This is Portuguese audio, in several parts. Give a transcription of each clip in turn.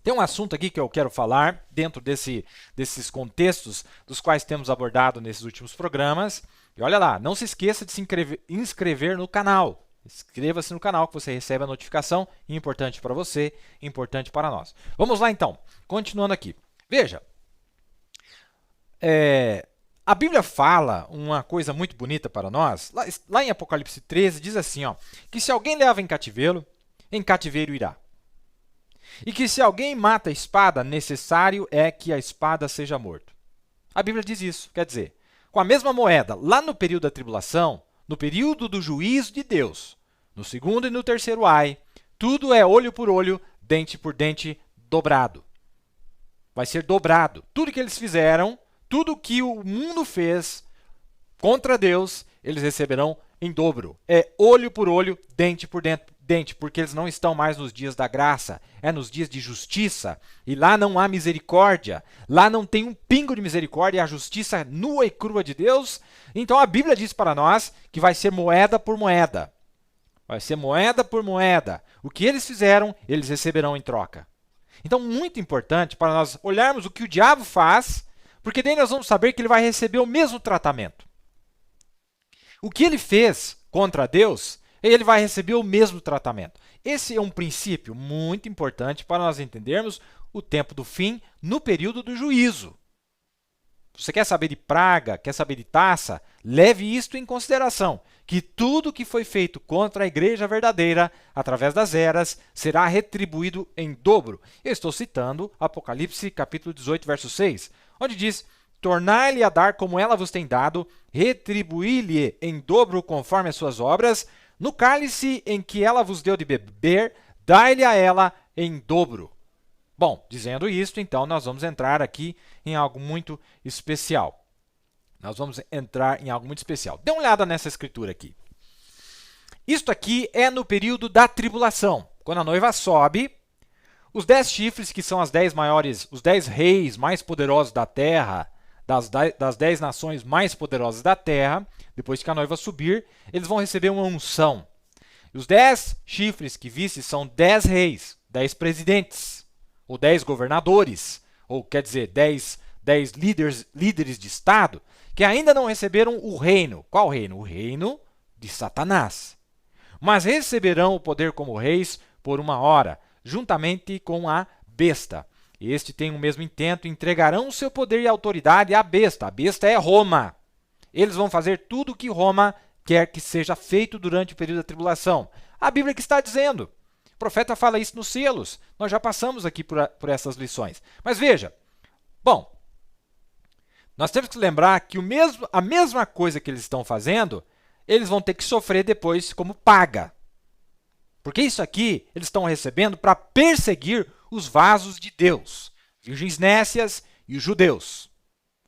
Tem um assunto aqui que eu quero falar dentro desses contextos dos quais temos abordado nesses últimos programas. E olha lá, não se esqueça de se inscrever no canal. Inscreva-se no canal que você recebe a notificação, importante para você, importante para nós. Vamos lá então, continuando aqui. Veja, a Bíblia fala uma coisa muito bonita para nós. Lá em Apocalipse 13 diz assim, ó, que se alguém leva em cativeiro irá. E que se alguém mata a espada, necessário é que a espada seja morto. A Bíblia diz isso, quer dizer, com a mesma moeda, lá no período da tribulação, no período do juízo de Deus, no segundo e no terceiro ai, tudo é olho por olho, dente por dente, dobrado. Vai ser dobrado. Tudo que eles fizeram, tudo que o mundo fez contra Deus, eles receberão em dobro. É olho por olho, dente por dente, porque eles não estão mais nos dias da graça, é nos dias de justiça. E lá não há misericórdia, lá não tem um pingo de misericórdia, é a justiça nua e crua de Deus. Então a Bíblia diz para nós que vai ser moeda por moeda. Vai ser moeda por moeda. O que eles fizeram, eles receberão em troca. Então, muito importante para nós olharmos o que o diabo faz, porque daí nós vamos saber que ele vai receber o mesmo tratamento. O que ele fez contra Deus, ele vai receber o mesmo tratamento. Esse é um princípio muito importante para nós entendermos o tempo do fim no período do juízo. Você quer saber de praga, quer saber de taça? Leve isto em consideração, que tudo que foi feito contra a igreja verdadeira, através das eras, será retribuído em dobro. Eu estou citando Apocalipse capítulo 18, verso 6, onde diz: tornar-lhe a dar como ela vos tem dado, retribuir-lhe em dobro conforme as suas obras, no cálice em que ela vos deu de beber, dai-lhe a ela em dobro. Bom, dizendo isto, então, nós vamos entrar aqui em algo muito especial. Dê uma olhada nessa escritura aqui. Isto aqui é no período da tribulação. Quando a noiva sobe, os 10 chifres, que são os 10 reis mais poderosos da terra, das 10 nações mais poderosas da terra, depois que a noiva subir, eles vão receber uma unção. E os 10 chifres que viste são 10 reis, 10 presidentes, ou 10 governadores, ou quer dizer, 10 líderes de Estado, que ainda não receberam o reino. Qual reino? O reino de Satanás. Mas receberão o poder como reis por uma hora, juntamente com a besta. Este tem o mesmo intento, entregarão o seu poder e autoridade à besta. A besta é Roma. Eles vão fazer tudo o que Roma quer que seja feito durante o período da tribulação. A Bíblia que está dizendo. O profeta fala isso nos selos. Nós já passamos aqui por essas lições. Mas veja, bom, nós temos que lembrar que a mesma coisa que eles estão fazendo, eles vão ter que sofrer depois como paga. Porque isso aqui eles estão recebendo para perseguir os vasos de Deus, virgens nécias e os judeus.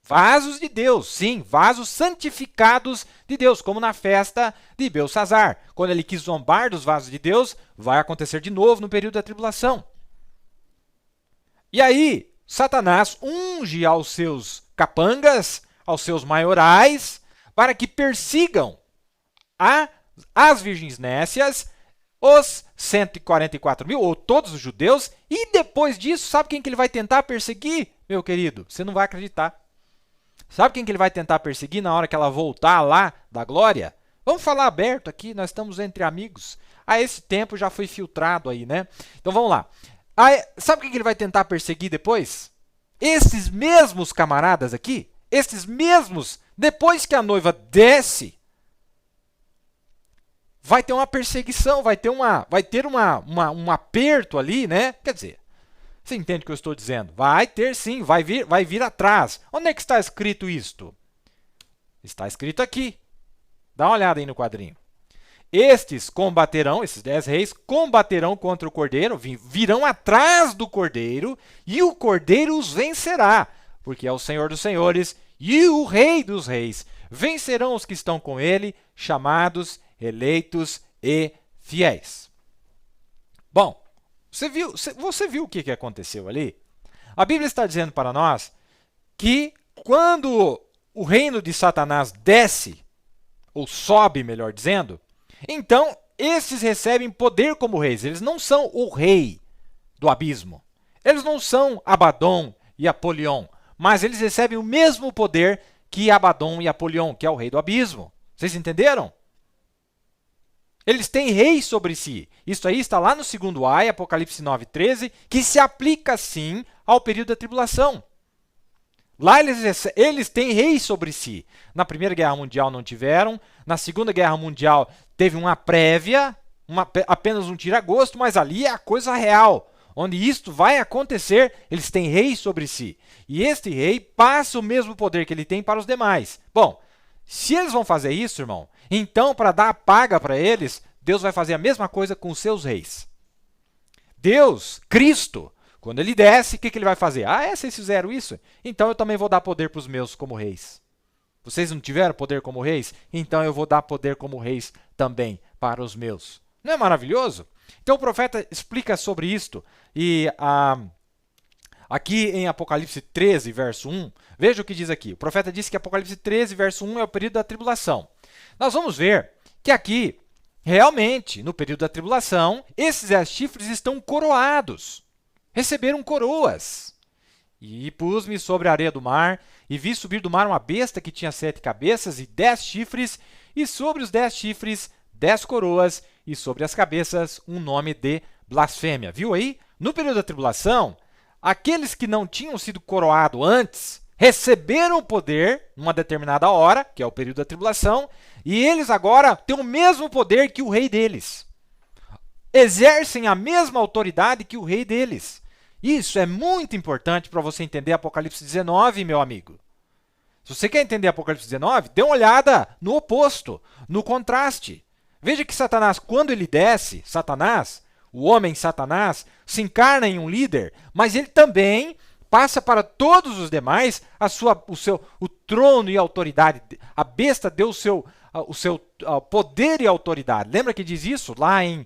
Vasos de Deus, sim, vasos santificados de Deus, como na festa de Belçazar. Quando ele quis zombar dos vasos de Deus, vai acontecer de novo no período da tribulação. E aí, Satanás unge aos seus capangas, aos seus maiorais, para que persigam as virgens nécias, os 144 mil, ou todos os judeus, e depois disso, sabe quem que ele vai tentar perseguir, meu querido? Você não vai acreditar. Sabe quem que ele vai tentar perseguir na hora que ela voltar lá da glória? Vamos falar aberto aqui, nós estamos entre amigos. Esse tempo já foi filtrado aí, né? Então vamos lá. Sabe quem que ele vai tentar perseguir depois? Esses mesmos camaradas aqui, esses mesmos, depois que a noiva desce, vai ter uma perseguição, vai ter um aperto ali, né? Quer dizer, você entende o que eu estou dizendo? Vai ter sim, vai vir atrás. Onde é que está escrito isto? Está escrito aqui. Dá uma olhada aí no quadrinho. Estes 10 reis, combaterão contra o cordeiro, virão atrás do cordeiro, e o cordeiro os vencerá, porque é o Senhor dos senhores e o Rei dos reis. Vencerão os que estão com ele, chamados, eleitos e fiéis. Bom, você viu o que aconteceu ali? A Bíblia está dizendo para nós que quando o reino de Satanás desce, ou sobe, melhor dizendo, então esses recebem poder como reis. Eles não são o rei do abismo. Eles não são Abaddon e Apolion, mas eles recebem o mesmo poder que Abaddon e Apolion, que é o rei do abismo. Vocês entenderam? Eles têm reis sobre si. Isso aí está lá no 2º Apocalipse 9:13, que se aplica sim ao período da tribulação. Lá eles têm reis sobre si. Na Primeira Guerra Mundial não tiveram, na Segunda Guerra Mundial teve uma prévia, apenas um tira-gosto, mas ali é a coisa real. Onde isto vai acontecer, eles têm reis sobre si. E este rei passa o mesmo poder que ele tem para os demais. Bom, se eles vão fazer isso, irmão, então para dar a paga para eles, Deus vai fazer a mesma coisa com os seus reis. Deus, Cristo, quando ele desce, o que ele vai fazer? Vocês fizeram isso? Então eu também vou dar poder para os meus como reis. Vocês não tiveram poder como reis? Então eu vou dar poder como reis também para os meus. Não é maravilhoso? Então o profeta explica sobre isto. E aqui em Apocalipse 13, verso 1, veja o que diz aqui. O profeta disse que Apocalipse 13, verso 1 é o período da tribulação. Nós vamos ver que aqui, realmente, no período da tribulação, esses 10 chifres estão coroados. Receberam coroas. E pus-me sobre a areia do mar, e vi subir do mar uma besta que tinha 7 cabeças e 10 chifres, e sobre os 10 chifres, 10 coroas, e sobre as cabeças, um nome de blasfêmia. Viu aí? No período da tribulação, aqueles que não tinham sido coroados antes, receberam o poder numa determinada hora, que é o período da tribulação, e eles agora têm o mesmo poder que o rei deles. Exercem a mesma autoridade que o rei deles. Isso é muito importante para você entender Apocalipse 19, meu amigo. Se você quer entender Apocalipse 19, dê uma olhada no oposto, no contraste. Veja que Satanás, quando ele desce, Satanás, o homem Satanás, se encarna em um líder, mas ele também passa para todos os demais o trono e a autoridade. A besta deu o seu poder e autoridade. Lembra que diz isso lá em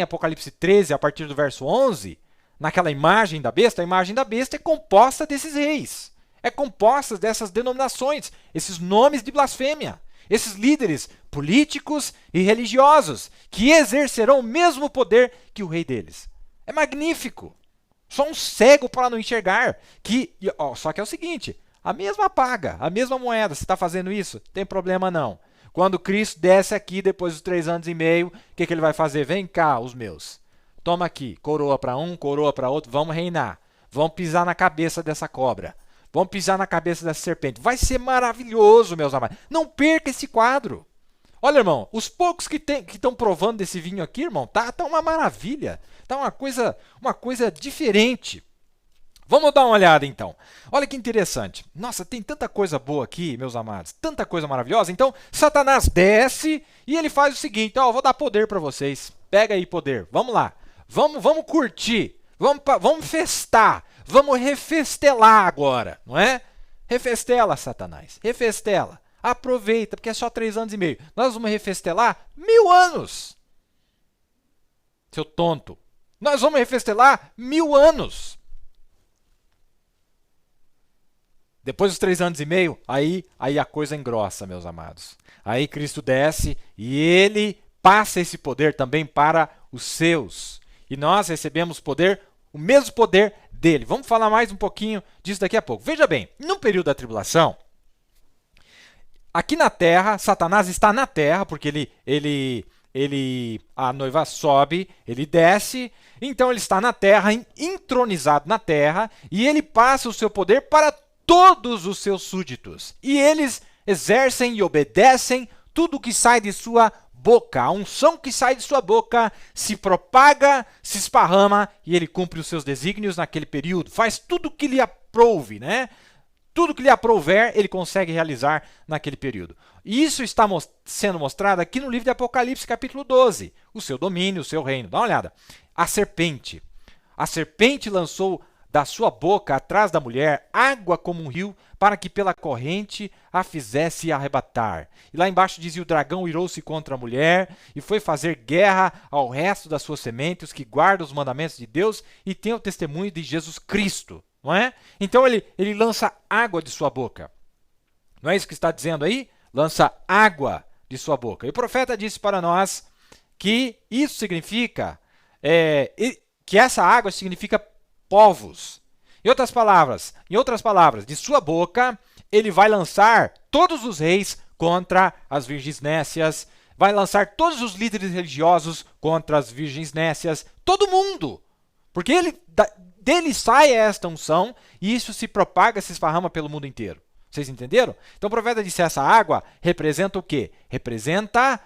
Apocalipse 13, a partir do verso 11? Naquela imagem da besta, a imagem da besta é composta desses reis. É composta dessas denominações, esses nomes de blasfêmia. Esses líderes políticos e religiosos que exercerão o mesmo poder que o rei deles. É magnífico. Só um cego para não enxergar. Só que é o seguinte, a mesma paga, a mesma moeda, você está fazendo isso? Tem problema não. Quando Cristo desce aqui, depois dos 3 anos e meio, o que ele vai fazer? Vem cá, os meus. Toma aqui, coroa para um, coroa para outro, vamos reinar. Vamos pisar na cabeça dessa cobra. Vamos pisar na cabeça dessa serpente. Vai ser maravilhoso, meus amados. Não perca esse quadro. Olha, irmão, os poucos que estão provando desse vinho aqui, irmão, tá uma maravilha. Tá uma coisa diferente. Vamos dar uma olhada, então. Olha que interessante. Nossa, tem tanta coisa boa aqui, meus amados. Tanta coisa maravilhosa. Então, Satanás desce e ele faz o seguinte. Vou dar poder para vocês. Pega aí poder. Vamos lá. Vamos curtir. Vamos festar. Vamos refestelar agora, não é? Refestela, Satanás. Refestela. Aproveita, porque é só 3 anos e meio. Nós vamos refestelar 1000 anos. Seu tonto. Nós vamos refestelar 1000 anos. Depois dos 3 anos e meio, aí a coisa engrossa, meus amados. Aí Cristo desce e ele passa esse poder também para os seus. E nós recebemos poder, o mesmo poder dele. Vamos falar mais um pouquinho disso daqui a pouco. Veja bem, no período da tribulação, aqui na terra, Satanás está na terra, porque a noiva sobe, ele desce, então ele está na terra, entronizado na terra, e ele passa o seu poder para todos os seus súditos. E eles exercem e obedecem tudo que sai de sua boca. A unção que sai de sua boca se propaga, se esparrama e ele cumpre os seus desígnios naquele período. Faz tudo que lhe aprouve, né? Tudo que lhe aprouver, ele consegue realizar naquele período. E isso está sendo mostrado aqui no livro de Apocalipse, capítulo 12. O seu domínio, o seu reino. Dá uma olhada. A serpente. A serpente lançou da sua boca, atrás da mulher, água como um rio, para que pela corrente a fizesse arrebatar. E lá embaixo dizia: o dragão irou-se contra a mulher e foi fazer guerra ao resto da sua semente, os que guardam os mandamentos de Deus e têm o testemunho de Jesus Cristo. Não é? Então ele lança água de sua boca. Não é isso que está dizendo aí? Lança água de sua boca. E o profeta disse para nós que isso significa, que essa água significa povos. Em outras palavras, de sua boca, ele vai lançar todos os reis contra as virgens nécias, vai lançar todos os líderes religiosos contra as virgens nécias, todo mundo. Porque dele sai esta unção e isso se propaga, se esparrama pelo mundo inteiro. Vocês entenderam? Então o profeta disse, essa água representa o quê? Representa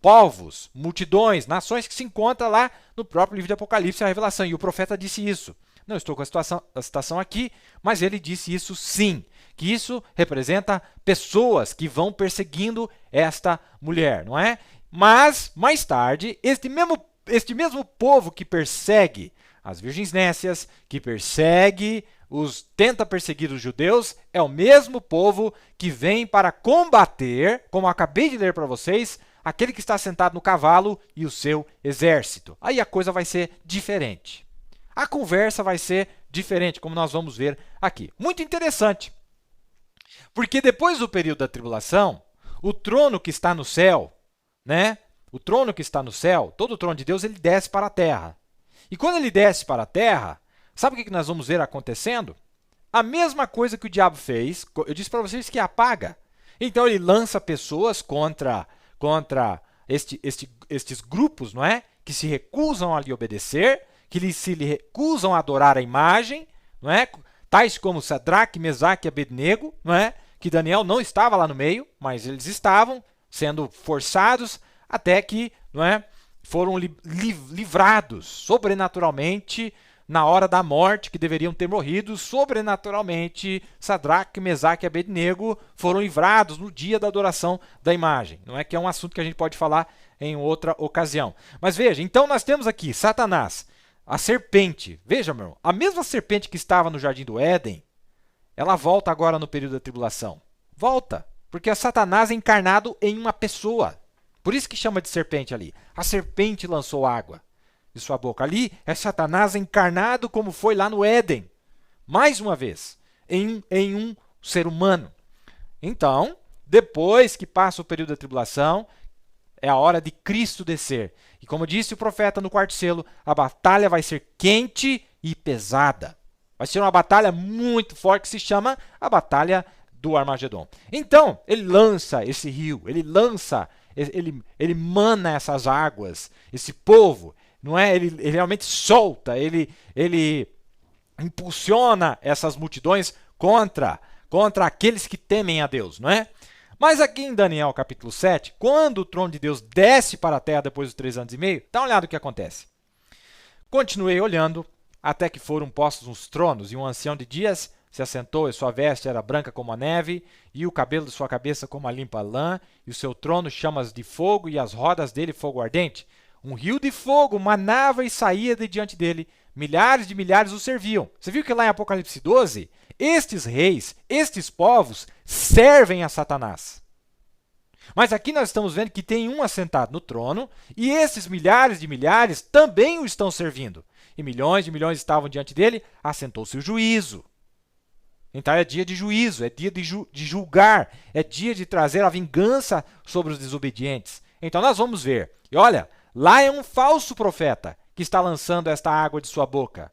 povos, multidões, nações que se encontram lá no próprio livro de Apocalipse, a Revelação. E o profeta disse isso. Não estou com a citação aqui, mas ele disse isso sim, que isso representa pessoas que vão perseguindo esta mulher, não é? Mas, mais tarde, este mesmo povo que persegue as virgens nécias, que tenta perseguir os judeus, é o mesmo povo que vem para combater, como eu acabei de ler para vocês, aquele que está sentado no cavalo e o seu exército. Aí a coisa vai ser diferente. A conversa vai ser diferente, como nós vamos ver aqui. Muito interessante, porque depois do período da tribulação, o trono que está no céu, né? O trono que está no céu, todo o trono de Deus, ele desce para a terra. E quando ele desce para a terra, sabe o que nós vamos ver acontecendo? A mesma coisa que o diabo fez, eu disse para vocês que apaga. Então ele lança pessoas contra estes grupos, não é? Que se recusam a lhe obedecer, que se lhe recusam a adorar a imagem, não é? Tais como Sadraque, Mesaque e Abednego, não é? Que Daniel não estava lá no meio, mas eles estavam sendo forçados até que, não é? Foram livrados sobrenaturalmente na hora da morte, que deveriam ter morrido sobrenaturalmente. Sadraque, Mesaque e Abednego foram livrados no dia da adoração da imagem. Não é que é um assunto que a gente pode falar em outra ocasião. Mas veja, então nós temos aqui Satanás, a serpente. Veja, meu irmão, a mesma serpente que estava no Jardim do Éden, ela volta agora no período da tribulação. Volta, porque é Satanás encarnado em uma pessoa. Por isso que chama de serpente ali. A serpente lançou água de sua boca. Ali é Satanás encarnado como foi lá no Éden. Mais uma vez, em um ser humano. Então, depois que passa o período da tribulação, é a hora de Cristo descer. E como disse o profeta no quarto selo, a batalha vai ser quente e pesada. Vai ser uma batalha muito forte que se chama a Batalha do Armagedon. Então, ele lança esse rio, ele mana essas águas, esse povo, não é? Ele realmente solta, ele impulsiona essas multidões contra aqueles que temem a Deus, não é? Mas aqui em Daniel capítulo 7, quando o trono de Deus desce para a terra depois dos 3 anos e meio, dá uma olhada no que acontece. Continuei olhando até que foram postos uns tronos, e um ancião de dias se assentou, e sua veste era branca como a neve, e o cabelo de sua cabeça como a limpa lã, e o seu trono chamas de fogo, e as rodas dele fogo ardente. Um rio de fogo manava e saía de diante dele, milhares de milhares o serviam. Você viu que lá em Apocalipse 12, estes reis, estes povos, servem a Satanás. Mas aqui nós estamos vendo que tem um assentado no trono, e esses milhares de milhares também o estão servindo. E milhões de milhões estavam diante dele, assentou-se o juízo. Então é dia de juízo, é dia de julgar, é dia de trazer a vingança sobre os desobedientes. Então nós vamos ver. E olha, lá é um falso profeta que está lançando esta água de sua boca.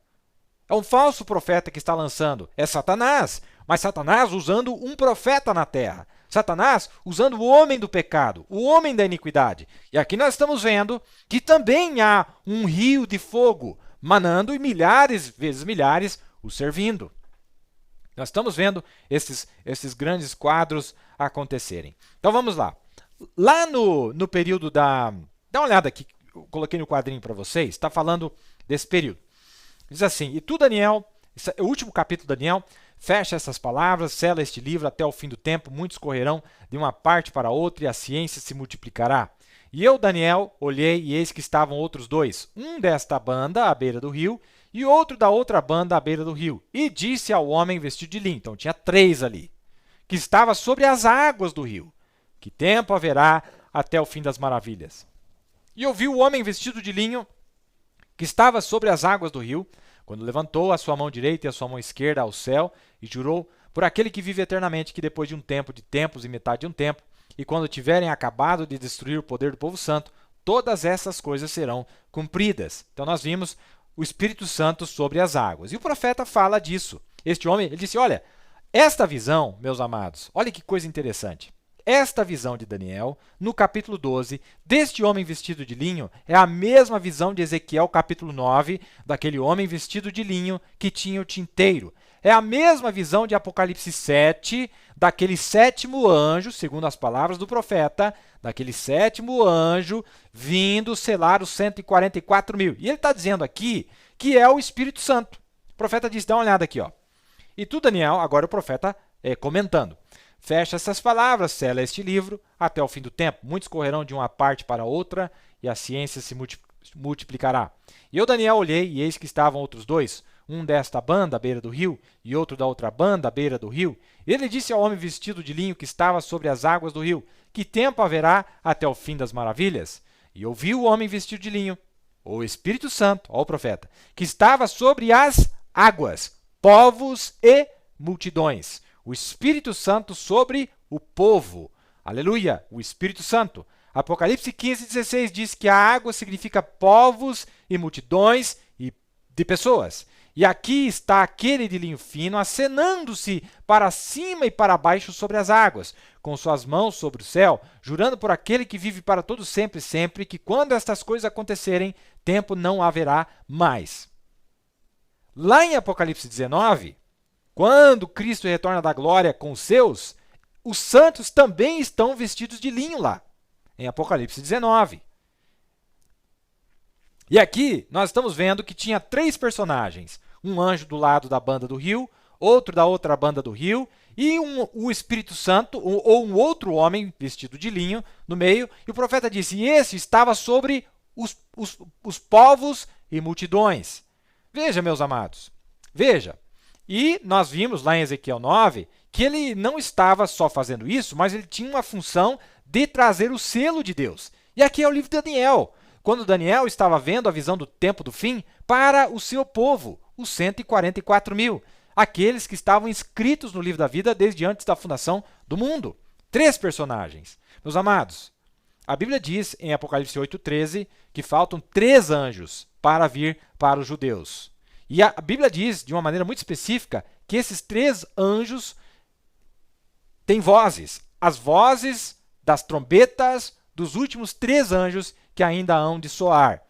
É um falso profeta que está lançando. É Satanás, mas Satanás usando um profeta na terra. Satanás usando o homem do pecado, o homem da iniquidade. E aqui nós estamos vendo que também há um rio de fogo manando e milhares vezes milhares o servindo. Nós estamos vendo esses grandes quadros acontecerem. Então vamos lá. Lá no período da... Dá uma olhada aqui, eu coloquei no quadrinho para vocês, está falando desse período. Diz assim, e tu, Daniel, o último capítulo de Daniel, fecha essas palavras, sela este livro até o fim do tempo, muitos correrão de uma parte para outra e a ciência se multiplicará. E eu, Daniel, olhei e eis que estavam outros dois, um desta banda à beira do rio e outro da outra banda à beira do rio. E disse ao homem vestido de linho, então tinha 3 ali, que estava sobre as águas do rio. Que tempo haverá até o fim das maravilhas? E ouvi o homem vestido de linho, que estava sobre as águas do rio, quando levantou a sua mão direita e a sua mão esquerda ao céu, e jurou por aquele que vive eternamente, que depois de um tempo, de tempos e metade de um tempo, e quando tiverem acabado de destruir o poder do povo santo, todas essas coisas serão cumpridas. Então nós vimos o Espírito Santo sobre as águas. E o profeta fala disso. Este homem, ele disse, olha, esta visão, meus amados, olha que coisa interessante. Esta visão de Daniel, no capítulo 12, deste homem vestido de linho, é a mesma visão de Ezequiel, capítulo 9, daquele homem vestido de linho que tinha o tinteiro. É a mesma visão de Apocalipse 7, daquele sétimo anjo, segundo as palavras do profeta, daquele sétimo anjo vindo selar os 144 mil. E ele está dizendo aqui que é o Espírito Santo. O profeta diz, dá uma olhada aqui, ó. E tu, Daniel, agora o profeta comentando. Fecha essas palavras, sela este livro até o fim do tempo. Muitos correrão de uma parte para outra e a ciência se multiplicará. E eu, Daniel, olhei e eis que estavam outros dois, um desta banda à beira do rio e outro da outra banda à beira do rio. Ele disse ao homem vestido de linho que estava sobre as águas do rio, que tempo haverá até o fim das maravilhas? E ouvi o homem vestido de linho, o Espírito Santo, ó o profeta, que estava sobre as águas, povos e multidões. O Espírito Santo sobre o povo. Aleluia! O Espírito Santo. Apocalipse 15:16 diz que a água significa povos e multidões e de pessoas. E aqui está aquele de linho fino acenando-se para cima e para baixo sobre as águas, com suas mãos sobre o céu, jurando por aquele que vive para todo sempre, sempre, que quando estas coisas acontecerem, tempo não haverá mais. Lá em Apocalipse 19, quando Cristo retorna da glória com os seus, os santos também estão vestidos de linho lá, em Apocalipse 19. E aqui nós estamos vendo que tinha 3 personagens, um anjo do lado da banda do rio, outro da outra banda do rio, e o Espírito Santo, ou um outro homem vestido de linho no meio, e o profeta disse, e esse estava sobre os povos e multidões. Veja, meus amados, veja. E nós vimos lá em Ezequiel 9 que ele não estava só fazendo isso, mas ele tinha uma função de trazer o selo de Deus. E aqui é o livro de Daniel, quando Daniel estava vendo a visão do tempo do fim para o seu povo, os 144 mil, aqueles que estavam inscritos no livro da vida desde antes da fundação do mundo. 3 personagens. Meus amados, a Bíblia diz em Apocalipse 8:13 que faltam 3 anjos para vir para os judeus. E a Bíblia diz, de uma maneira muito específica, que esses 3 anjos têm vozes. As vozes das trombetas dos últimos 3 anjos que ainda hão de soar.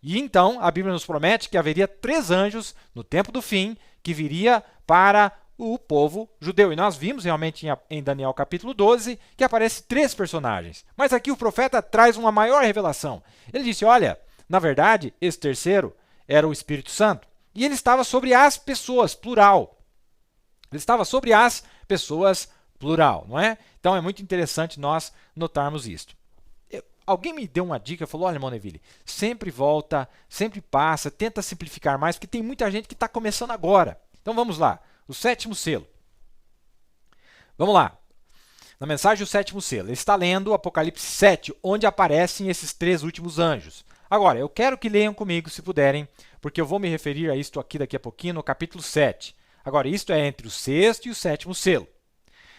E então, a Bíblia nos promete que haveria 3 anjos no tempo do fim que viria para o povo judeu. E nós vimos realmente em Daniel capítulo 12 que aparecem 3 personagens. Mas aqui o profeta traz uma maior revelação. Ele disse, olha, na verdade, esse terceiro era o Espírito Santo. E ele estava sobre as pessoas, plural. Ele estava sobre as pessoas, plural, não é? Então é muito interessante nós notarmos isto. Alguém me deu uma dica, falou, olha, irmão Neville, sempre volta, sempre passa, tenta simplificar mais, porque tem muita gente que está começando agora. Então vamos lá, o 7º selo. Vamos lá. Na mensagem, o 7º selo. Ele está lendo Apocalipse 7, onde aparecem esses 3 últimos anjos. Agora, eu quero que leiam comigo, se puderem, porque eu vou me referir a isto aqui daqui a pouquinho, no capítulo 7. Agora, isto é entre o 6º e o 7º selo.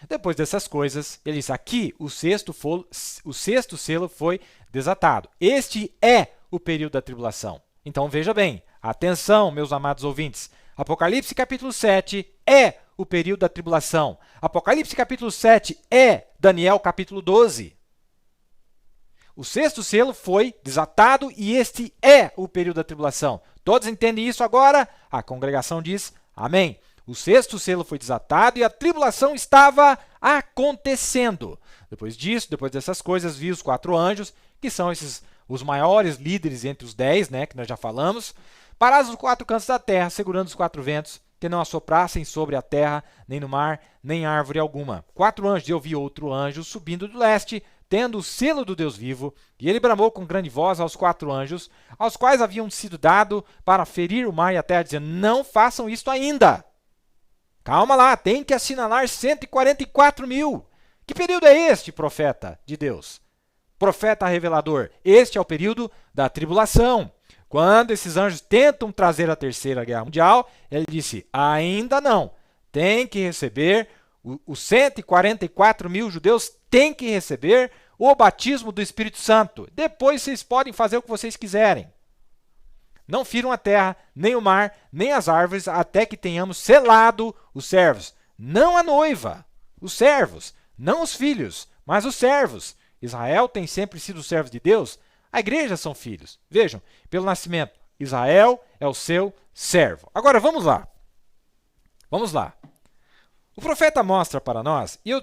Depois dessas coisas, ele diz, aqui o 6º selo foi desatado. Este é o período da tribulação. Então, veja bem, atenção, meus amados ouvintes. Apocalipse capítulo 7 é o período da tribulação. Apocalipse capítulo 7 é Daniel capítulo 12. O 6º selo foi desatado e este é o período da tribulação. Todos entendem isso agora? A congregação diz amém. O 6º selo foi desatado e a tribulação estava acontecendo. Depois disso, depois dessas coisas, vi os 4 anjos, que são os maiores líderes entre os 10, né, que nós já falamos, parados nos 4 cantos da terra, segurando os 4 ventos, que não assoprassem sobre a terra, nem no mar, nem árvore alguma. 4 anjos, e eu vi outro anjo subindo do leste, tendo o selo do Deus vivo, e ele bramou com grande voz aos 4 anjos, aos quais haviam sido dado para ferir o mar e a terra, dizendo, não façam isto ainda. Calma lá, tem que assinalar 144 mil. Que período é este, profeta de Deus? Profeta revelador. Este é o período da tribulação. Quando esses anjos tentam trazer a terceira guerra mundial, ele disse, ainda não. Tem que receber, os 144 mil judeus têm que receber o batismo do Espírito Santo. Depois vocês podem fazer o que vocês quiserem. Não firam a terra, nem o mar, nem as árvores, até que tenhamos selado os servos. Não a noiva, os servos, não os filhos, mas os servos. Israel tem sempre sido servos de Deus. A igreja são filhos. Vejam, pelo nascimento, Israel é o seu servo. Agora, vamos lá. Vamos lá. O profeta mostra para nós, e eu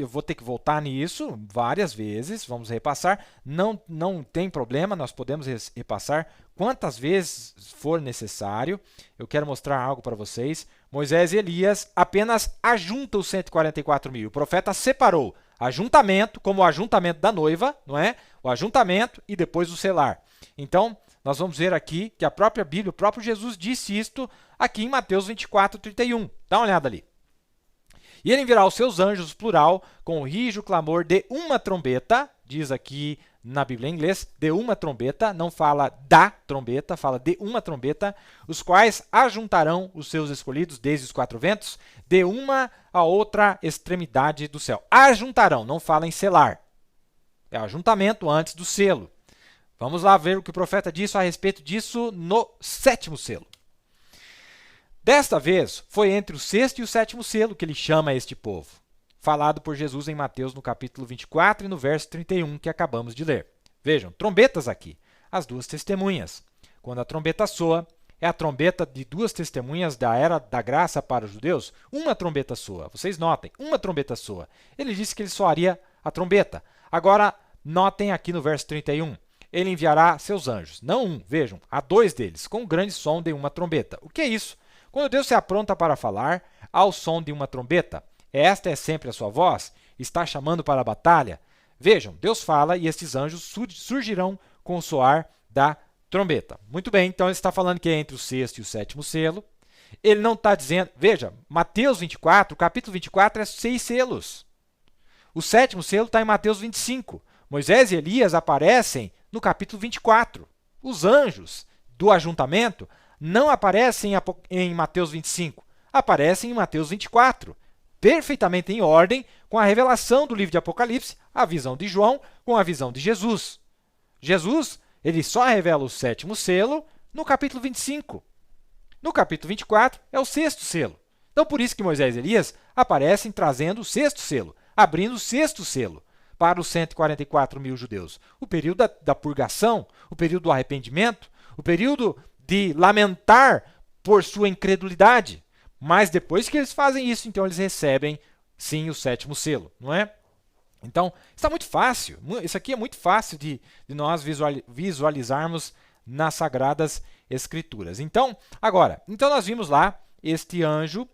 vou ter que voltar nisso várias vezes, vamos repassar, não tem problema, nós podemos repassar quantas vezes for necessário. Eu quero mostrar algo para vocês. Moisés e Elias apenas ajuntam os 144 mil. O profeta separou ajuntamento, como o ajuntamento da noiva, não é? O ajuntamento e depois o selar. Então, nós vamos ver aqui que a própria Bíblia, o próprio Jesus disse isto aqui em Mateus 24, 31. Dá uma olhada ali. E ele enviará os seus anjos, plural, com o rijo clamor de uma trombeta, diz aqui na Bíblia em inglês, de uma trombeta, não fala da trombeta, fala de uma trombeta, os quais ajuntarão os seus escolhidos desde os quatro ventos, de uma a outra extremidade do céu. Ajuntarão, não fala em selar. É ajuntamento antes do selo. Vamos lá ver o que o profeta disse a respeito disso no sétimo selo. Desta vez, foi entre o sexto e o sétimo selo que ele chama este povo, falado por Jesus em Mateus no capítulo 24 e no verso 31 que acabamos de ler. Vejam, trombetas aqui, as duas testemunhas. Quando a trombeta soa, é a trombeta de duas testemunhas da era da graça para os judeus. Uma trombeta soa, vocês notem, uma trombeta soa. Ele disse que ele soaria a trombeta. Agora, notem aqui no verso 31. Ele enviará seus anjos, não um, vejam, há dois deles, com um grande som de uma trombeta. O que é isso? Quando Deus se apronta para falar, ao som de uma trombeta, esta é sempre a sua voz, está chamando para a batalha. Vejam, Deus fala e estes anjos surgirão com o soar da trombeta. Muito bem, então ele está falando que é entre o sexto e o sétimo selo. Ele não está dizendo, veja, Mateus 24, o capítulo 24 é 6 selos. O sétimo selo está em Mateus 25. Moisés e Elias aparecem no capítulo 24. Os anjos do ajuntamento não aparecem em Mateus 25, aparecem em Mateus 24, perfeitamente em ordem com a revelação do livro de Apocalipse, a visão de João com a visão de Jesus. Jesus, ele só revela o sétimo selo no capítulo 25. No capítulo 24 é o sexto selo. Então, por isso que Moisés e Elias aparecem trazendo o sexto selo, abrindo o sexto selo para os 144 mil judeus. O período da purgação, o período do arrependimento, o período de lamentar por sua incredulidade. Mas depois que eles fazem isso, então eles recebem, sim, o sétimo selo, não é? Então, está muito fácil. Isso aqui é muito fácil de nós visualizarmos nas Sagradas Escrituras. Então, agora, nós vimos lá este anjo,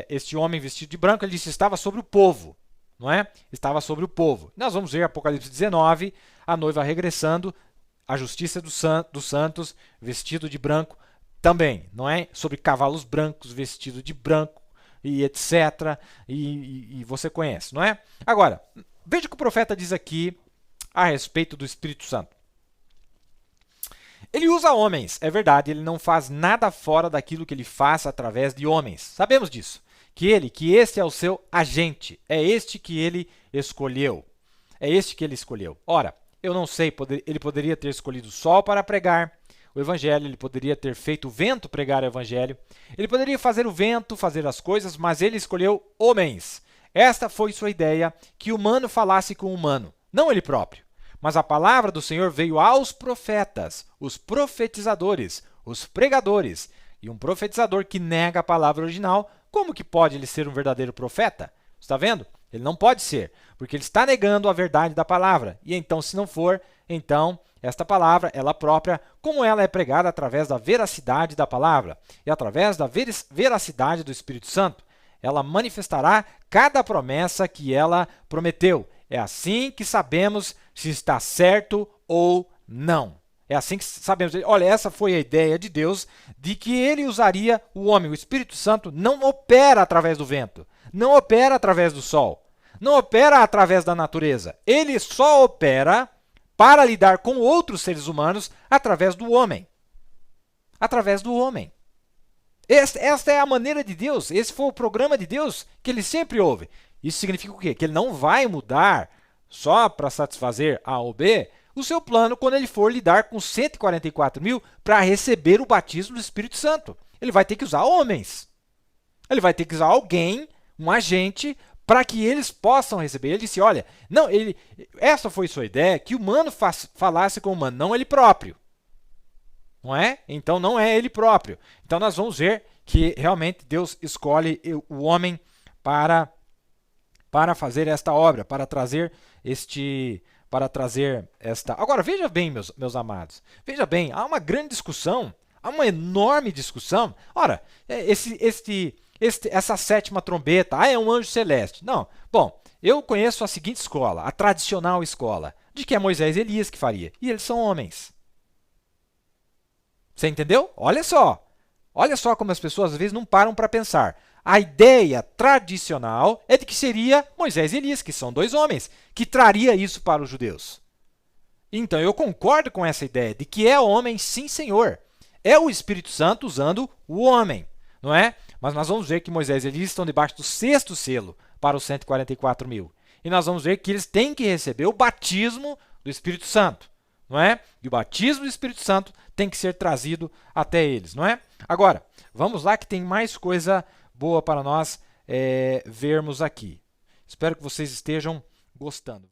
este homem vestido de branco, ele disse estava sobre o povo, não é? Estava sobre o povo. Nós vamos ver Apocalipse 19, a noiva regressando, a justiça dos santos, vestido de branco também, não é? Sobre cavalos brancos, vestido de branco, e etc. E você conhece, não é? Agora, veja o que o profeta diz aqui a respeito do Espírito Santo. Ele usa homens, é verdade, ele não faz nada fora daquilo que ele faz através de homens. Sabemos disso, que este é o seu agente, é este que ele escolheu. É este que ele escolheu. Ora, eu não sei, ele poderia ter escolhido o sol para pregar o evangelho, ele poderia ter feito o vento pregar o evangelho, ele poderia fazer o vento fazer as coisas, mas ele escolheu homens. Esta foi sua ideia, que o humano falasse com o humano, não ele próprio. Mas a palavra do Senhor veio aos profetas, os profetizadores, os pregadores. E um profetizador que nega a palavra original, como que pode ele ser um verdadeiro profeta? Está vendo? Ele não pode ser, porque ele está negando a verdade da palavra. E então, se não for, então, esta palavra, ela própria, como ela é pregada através da veracidade da palavra e através da veracidade do Espírito Santo, ela manifestará cada promessa que ela prometeu. É assim que sabemos se está certo ou não. É assim que sabemos. Olha, essa foi a ideia de Deus de que ele usaria o homem. O Espírito Santo não opera através do vento, não opera através do sol, não opera através da natureza. Ele só opera para lidar com outros seres humanos através do homem. Através do homem. Esta é a maneira de Deus, esse foi o programa de Deus que ele sempre ouve. Isso significa o quê? Que ele não vai mudar só para satisfazer A ou B o seu plano quando ele for lidar com 144 mil para receber o batismo do Espírito Santo. Ele vai ter que usar homens. Ele vai ter que usar alguém, um agente, para que eles possam receber. Ele disse, olha, não, essa foi sua ideia, que o humano falasse com o humano, não ele próprio. Não é? Então não é ele próprio. Então nós vamos ver que realmente Deus escolhe o homem para fazer esta obra, para trazer esta... Agora, veja bem, meus amados, veja bem, há uma grande discussão, há uma enorme discussão. Ora, essa sétima trombeta, é um anjo celeste. Não, bom, eu conheço a seguinte escola, a tradicional escola, de que é Moisés e Elias que faria, e eles são homens. Você entendeu? Olha só como as pessoas às vezes não param para pensar. A ideia tradicional é de que seria Moisés e Elias, que são dois homens, que traria isso para os judeus. Então, eu concordo com essa ideia de que é homem, sim, Senhor. É o Espírito Santo usando o homem, não é? Mas nós vamos ver que Moisés e Elias estão debaixo do 6º selo para os 144 mil. E nós vamos ver que eles têm que receber o batismo do Espírito Santo, não é? E o batismo do Espírito Santo tem que ser trazido até eles, não é? Agora, vamos lá que tem mais coisa boa para nós vermos aqui. Espero que vocês estejam gostando.